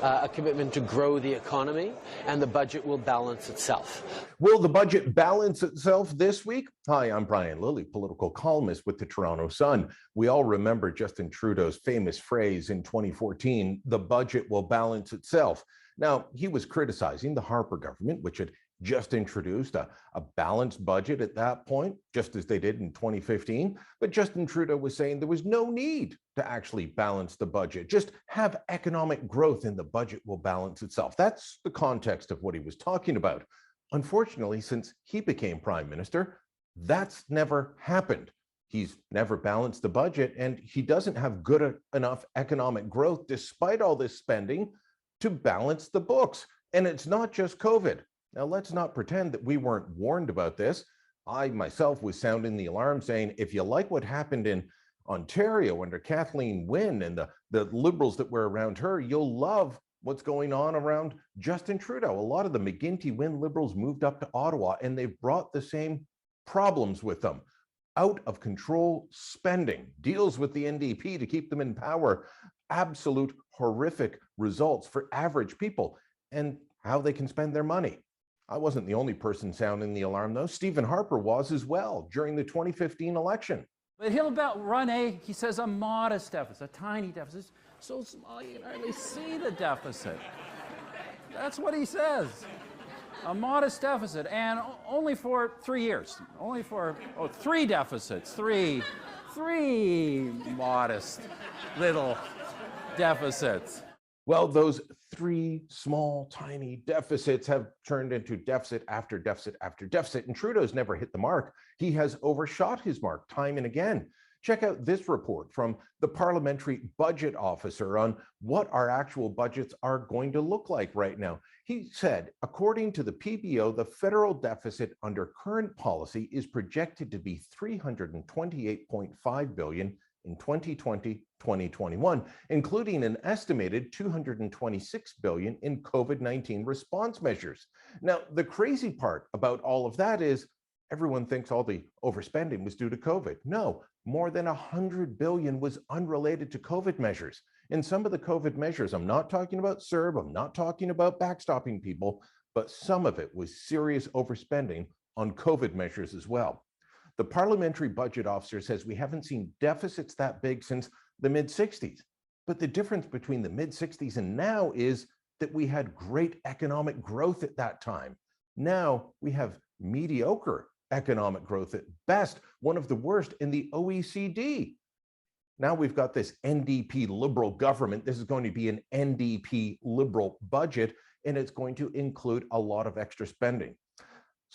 a commitment to grow the economy, and the budget will balance itself. Will the budget balance itself this week? Hi, I'm Brian Lilley, political columnist with the Toronto Sun. We all remember Justin Trudeau's famous phrase in 2014, the budget will balance itself. Now, he was criticizing the Harper government, which had just introduced a balanced budget at that point, just as they did in 2015. But Justin Trudeau was saying there was no need to actually balance the budget. Just have economic growth and the budget will balance itself. That's the context of what he was talking about. Unfortunately, since he became prime minister, that's never happened. He's never balanced the budget, and he doesn't have good enough economic growth, despite all this spending, to balance the books. And it's not just COVID. Now, let's not pretend that we weren't warned about this. I myself was sounding the alarm saying, if you like what happened in Ontario under Kathleen Wynne and the Liberals that were around her, you'll love what's going on around Justin Trudeau. A lot of the McGuinty-Wynne Liberals moved up to Ottawa, and they've brought the same problems with them. Out of control spending, deals with the NDP to keep them in power, absolute horrific results for average people, and how they can spend their money. I wasn't the only person sounding the alarm, though. Stephen Harper was as well during the 2015 election. But he'll run he says, a modest deficit, a tiny deficit, so small you can hardly see the deficit. That's what he says. A modest deficit, and only for 3 years. Only for, three deficits, three modest little deficits. Well, those three small, tiny deficits have turned into deficit after deficit after deficit, and Trudeau's never hit the mark. He has overshot his mark time and again. Check out this report from the Parliamentary Budget Officer on what our actual budgets are going to look like right now. He said, according to the PBO, the federal deficit under current policy is projected to be $328.5 billion in 2020-2021, including an estimated $226 billion in COVID-19 response measures. Now, the crazy part about all of that is everyone thinks all the overspending was due to COVID. No, more than $100 billion was unrelated to COVID measures. And some of the COVID measures, I'm not talking about CERB, I'm not talking about backstopping people, but some of it was serious overspending on COVID measures as well. The Parliamentary Budget Officer says we haven't seen deficits that big since the mid-60s. But the difference between the mid-60s and now is that we had great economic growth at that time. Now we have mediocre economic growth at best, one of the worst in the OECD. Now we've got this NDP Liberal government. This is going to be an NDP Liberal budget, and it's going to include a lot of extra spending.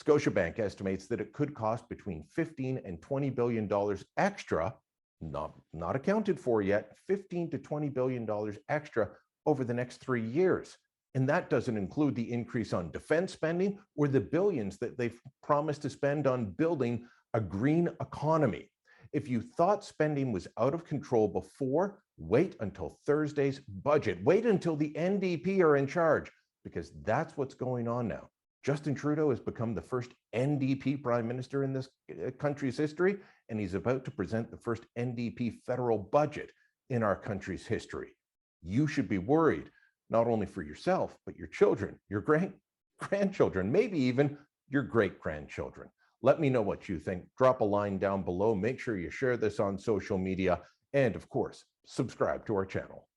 Scotiabank estimates that it could cost between $15 and $20 billion extra, not accounted for yet, $15 to $20 billion extra over the next 3 years. And that doesn't include the increase on defense spending or the billions that they've promised to spend on building a green economy. If you thought spending was out of control before, wait until Thursday's budget. Wait until the NDP are in charge, because that's what's going on now. Justin Trudeau has become the first NDP prime minister in this country's history, and he's about to present the first NDP federal budget in our country's history. You should be worried, not only for yourself, but your children, your grandchildren, maybe even your great-grandchildren. Let me know what you think. Drop a line down below. Make sure you share this on social media, and of course, subscribe to our channel.